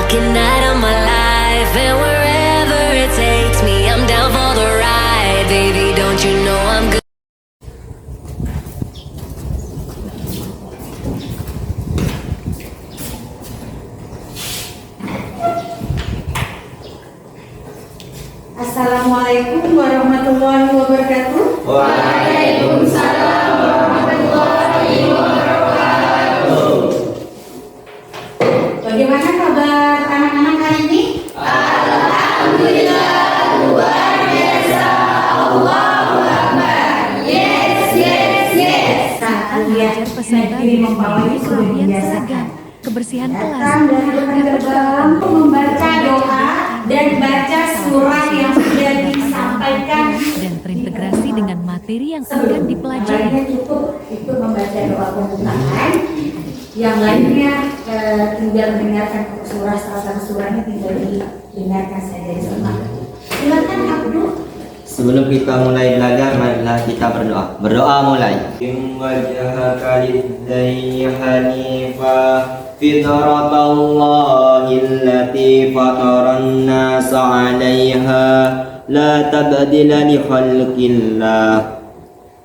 Looking night of my life, and wherever it takes me, I'm down for the ride. Baby, don't you know I'm good? Assalamualaikum warahmatullahi wabarakatuh. Waalaikumsalam warahmatullahi wabarakatuh. Bagaimana kabar anak-anak hari ini? Alhamdulillah, luar biasa. Allahu Akbar. Yes, yes, yes. Saat Belajar kalian peserta negeri di membawanya sudah pelatihan dibiasakan. seragam, kebersihan kelas, Datang dari berbagai untuk membaca doa dan baca surah yang sudah disampaikan. dan terintegrasi dengan materi yang akan Sebelum dipelajari. kalian cukup ikut membaca doa pembukaan. Yang lainnya tinggal mendengarkan surah, salah satu surahnya tinggal didengarkan saja. Silakan Abdul. Sebelum kita mulai belajar, marilah kita berdoa. Berdoa mulai. Wajhaka lidzayyi hanifah fitratallahi allati fataran nasa 'alaiha la tabdila li khalqillah.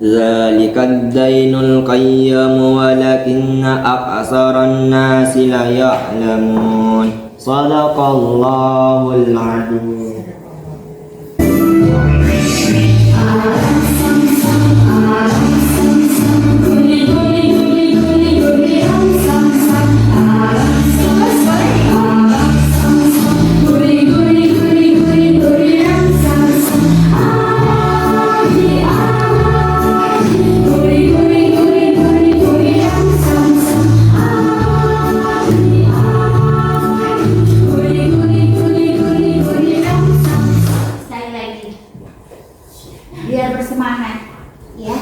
Zalikad dainul qayyam walakinna aksaran nasi la ya'lamun. Shadaqallahul 'azim. Sekali lagi, biar bersemangat, ya.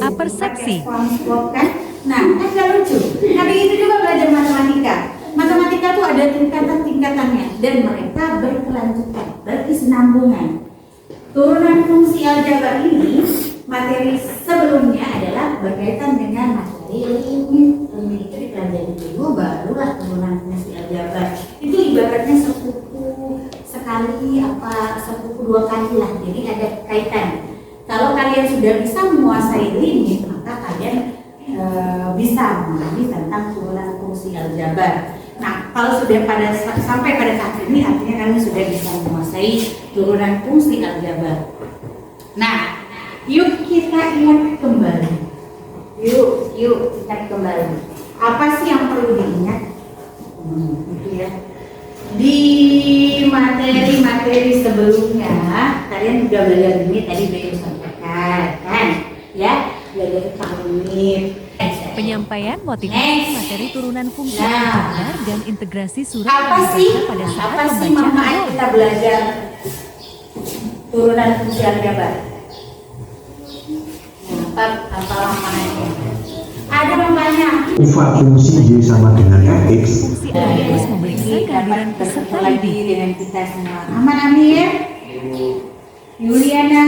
Apersepsi. Kan? Nah, kan gak lucu. Tapi itu juga belajar matematika. Matematika tuh ada tingkatan-tingkatannya dan mereka berkelanjutan, berkesinambungan. Turunan fungsi aljabar ini, materi sebelumnya adalah berkaitan dengan materi ilmu. Ilmu itu dipelajari dulu, barulah turunan fungsi aljabar. Itu ibaratnya sepupu sekali apa sepupu dua kali lah. Jadi ada kaitan. Kalau kalian sudah bisa menguasai limit, maka kalian bisa memahami tentang turunan fungsi aljabar. Nah, kalau sudah sampai pada saat ini, artinya kalian sudah bisa menguasai turunan fungsi aljabar. Nah, yuk kita ingat kembali. Yuk ingat kembali. Apa sih yang perlu diingat? Gitu ya. Di materi-materi sebelumnya kalian juga belajar limit, tadi udah sampaikan kan ya, belajar tentang limit, Penyampaian motivasi materi turunan fungsi aljabar dan integrasi surat apa yang sih dibaca pada saat apa sih membaca manfaat awal. kita belajar turunan fungsi aljabar? Nah, apa manfaatnya? Ada manfaatnya. Fungsi Y sama dengan X. Fungsi aljabar memeriksa kehadiran peserta lagi didik. dengan kita semua. Aman Amir, Yuliana,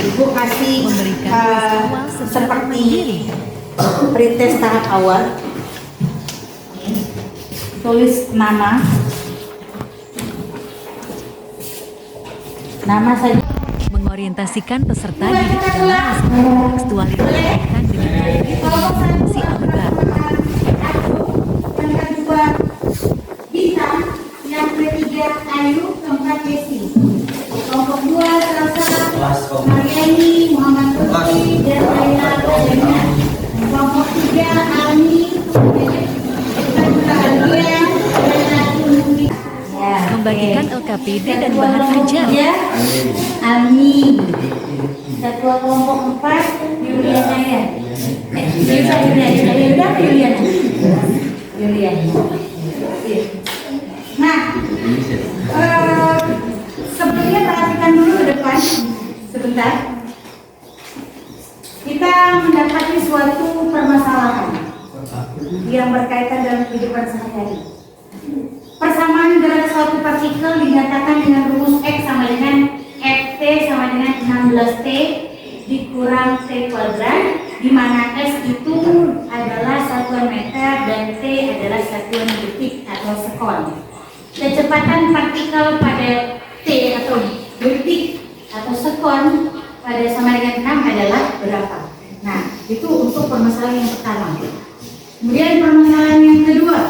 Ibu kasih Memberikan tes awal secara seperti mandiri. pretest tahap awal. Tulis nama saja. Mengorientasikan peserta didik dalam aspek tekstualitas berkaitan dengan materi turunan fungsi aljabar. Yang kedua Bintang, yang ketiga Ayu, keempat Desi. Kelompok 2 Salsa, Mariani, Muhammad Putri, dan Laila Rajana. Kelompok 3 Almi, Alia, dan Mungkin. Membagikan LKPD dan bahan ajar. Almi. Ketua kelompok 4 Yuliana ya. Yuliana. Julian. Nah, sebelumnya perhatikan dulu ke depan sebentar. Kita mendapati suatu permasalahan yang berkaitan dalam kehidupan sehari-hari. Persamaan gerak suatu partikel dinyatakan dengan rumus X sama dengan Ft sama dengan 16T dikurang T kuadrat, di mana S itu adalah satuan meter dan T adalah satuan detik atau sekon. Kecepatan partikel pada T atau detik atau sekon pada sama dengan 6 adalah berapa? Nah, itu untuk permasalahan yang pertama. Kemudian permasalahan yang kedua.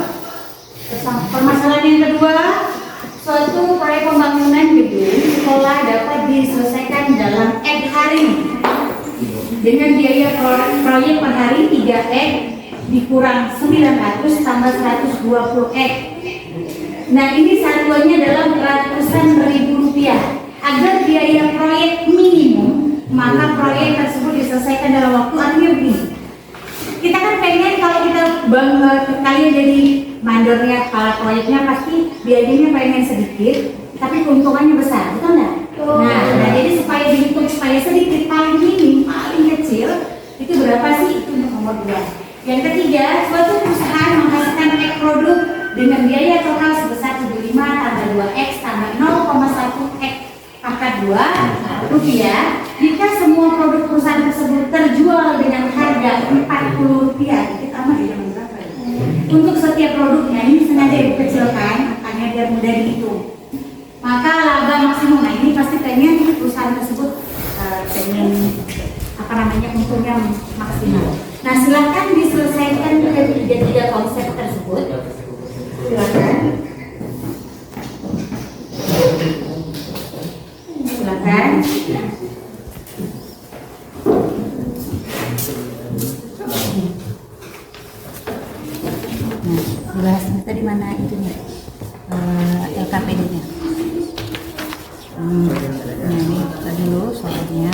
Suatu proyek pembangunan gedung sekolah dapat diselesaikan dalam X hari dengan biaya proyek per hari 3X dikurang 900 tambah 120 X. Nah, ini satuannya dalam ratusan ribu rupiah. Agar biaya proyek minimum, maka proyek tersebut diselesaikan dalam waktu. Artinya begini, kita kan pengen kalau kita kalian jadi mandornya, kepala proyeknya pasti biayanya pengen sedikit, tapi keuntungannya besar, betul nggak? Nah, jadi supaya dihitung supaya sedikit, paling minim, paling kecil, itu berapa sih? Itu untuk nomor 2. Yang ketiga, suatu perusahaan menghasilkan X produk dengan biaya total sebesar 75 tambah 2X tambah 0,1 X pangkat 2 rupiah. Jika semua produk perusahaan tersebut terjual dengan harga 40 rupiah, kita amat ya berapa ya? Untuk setiap produknya, ini sengaja dikecilkan, makanya biar mudah dihitung. Maka laba maksimum, nah ini pasti pengen perusahaan tersebut pengen untungnya maksimal. Nah, silahkan diselesaikan ketiga konsep tersebut. Silakan. Nah, tadi mana itunya? LKPD-nya. Nah, ini buka dulu soalnya.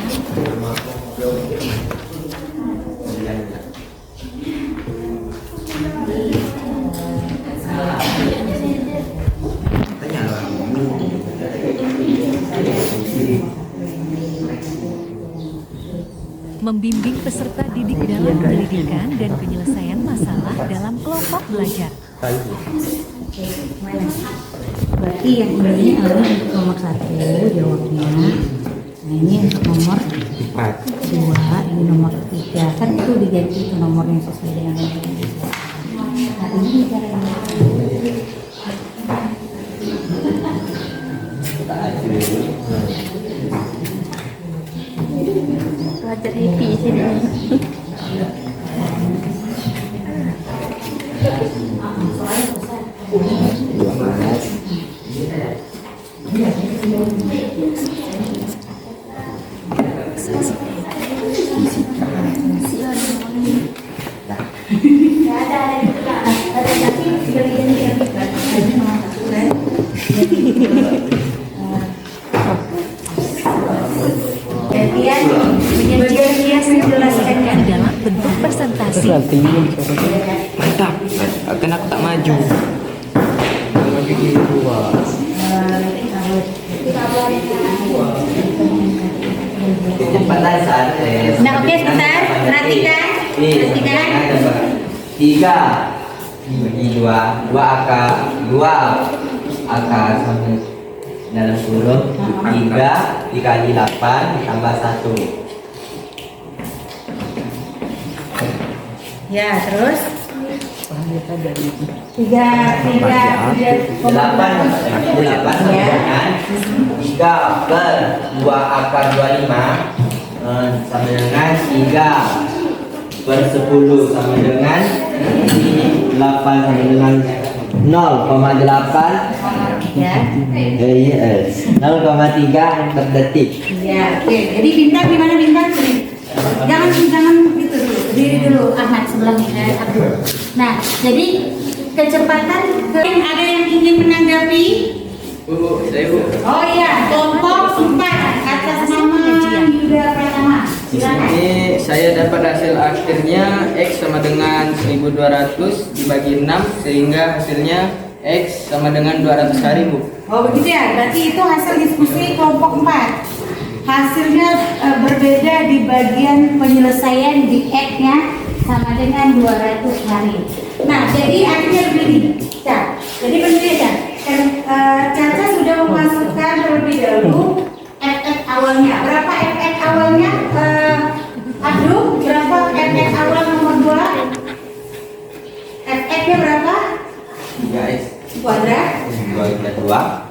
Membimbing peserta didik dalam penyelidikan dan penyelesaian masalah dalam kelompok belajar. Oke, mana? Berarti yang ini adalah untuk nomor 1 jawabnya. Nah, ini untuk nomor 2, ini nomor 3. Kan itu diganti itu nomornya sesuai dengan nomor yang disebut. Nah, ini caranya. Belajar happy sini. Dalam bentuk presentasi. Mantap, kan aku tak maju. Kecepatan saat tes. Nah, oke, sebentar. Perhatikan. 3 dibagi 2 akar sama dalam kurung 3 dikali 8 tambah 1. Ya, terus 8 dengan 3 per 2 akar 25 sama dengan 3 per 10 sama dengan 8 sama dengan 0,8 ya. yes 0,3 per detik. Ya, oke. Jadi bintang di mana bintang? Sini. Jangan gitu dulu. Berdiri dulu Ahmad sebelahnya Abdul. Nah, jadi kecepatan ada yang ingin menanggapi? Oh iya, kelompok 4 atas nama Yuda Pratama. Di sini saya dapat hasil akhirnya X sama dengan 1200 dibagi 6 sehingga hasilnya X sama dengan 200 hari, Bu. Oh begitu ya, berarti itu hasil diskusi kelompok 4. Hasilnya berbeda di bagian penyelesaian di X-nya sama dengan 200 hari. Nah, jadi artinya begini, jadi begini ya, Caca sudah memasukkan terlebih dahulu FX awalnya. Berapa FX awalnya? Abdul, berapa FX awal nomor 2? FX-nya berapa? 3x Kuadrat. 2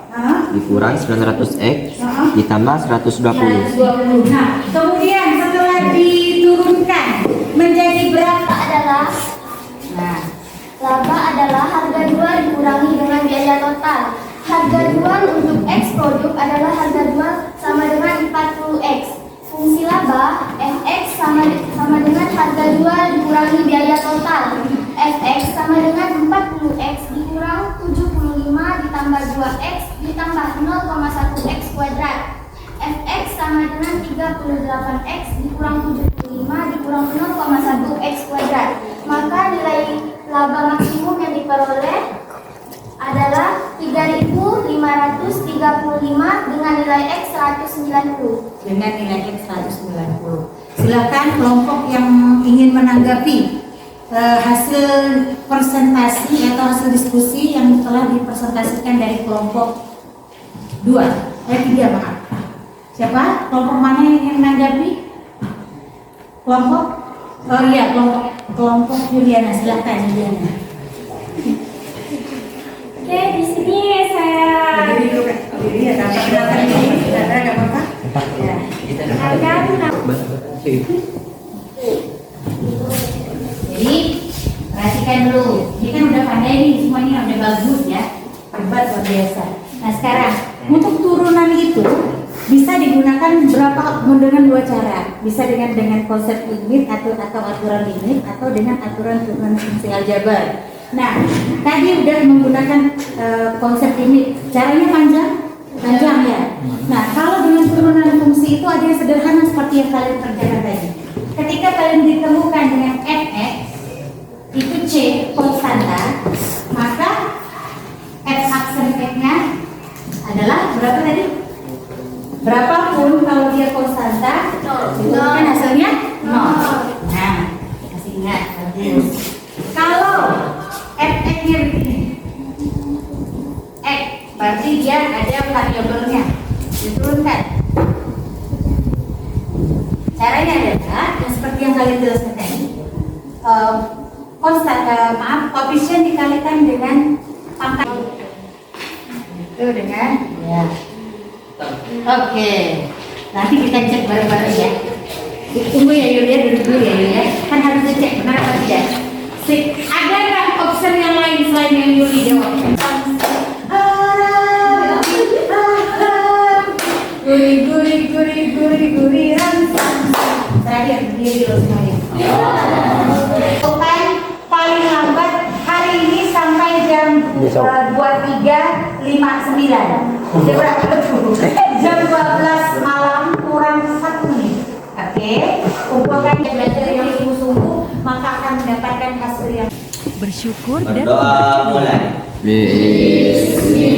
Hah? dikurang 900x ditambah 120. 120. Nah, kemudian setelah diturunkan menjadi berapa adalah? Nah, Laba adalah harga jual dikurangi dengan biaya total. Harga jual untuk X produk adalah harga jual sama dengan 40X. Fungsi laba Fx sama dengan harga jual dikurangi biaya total. Fx sama dengan 40X dikurang 75 ditambah 2X ditambah 0,1X kuadrat. Fx sama dengan 38X dikurang 75 dikurang 0,1X kuadrat. Maka nilai laba maksimum yang diperoleh adalah 3.535 dengan nilai X 190. dengan nilai X 190. Silakan kelompok yang ingin menanggapi hasil presentasi atau hasil diskusi yang telah dipresentasikan dari kelompok 2. 3, maaf. Siapa? Kelompok mana yang ingin menanggapi? Kelompok? Oh iya, kelompok Juliana. Silakan Juliana. Oke, di sini saya Berdiri dulu kan? Berdiri ya, tanpa kenalkan diri. Saudara, nggak apa-apa? Ya. Jadi perhatikan dulu, ini kan udah pandai nih semuanya, udah bagus ya, hebat luar biasa. Nah sekarang untuk turunan itu bisa digunakan dengan 2 cara, bisa dengan konsep limit atau aturan limit atau dengan aturan turunan fungsi aljabar. Nah tadi udah menggunakan konsep limit, caranya panjang ya. Nah kalau dengan turunan fungsi itu ada yang sederhana seperti yang kalian kerjakan tadi. Ketika kalian ditemukan dengan fx itu c konstanta, maka f aksen x-nya adalah berapa tadi? Berapapun kalau dia konstanta, itu kan hasilnya 0. Nah, masih ingat? Bagus. Kalau fx-nya begini, x berarti dia ada variabelnya, diturunkan. Caranya adalah yang seperti yang kalian jelaskan tadi, koefisien dikalikan dengan pangkat itu dengan ya. Oke, nanti kita cek bareng-bareng ya. Tunggu ya Yulia, duduk dulu ya Yulia. Kan harus dicek benar apa tidak. Ada nggak opsi yang lain selain yang Yuli jawab? Guri terakhir berdiri dulu semuanya. Paling lambat hari ini sampai jam 23.59. Jam berapa tuh? Jam 12 malam kurang 1 menit. Oke, kumpulkan belajar yang sungguh-sungguh maka akan mendapatkan hasil yang Bersyukur dan Berdoa mulai. Bismillah.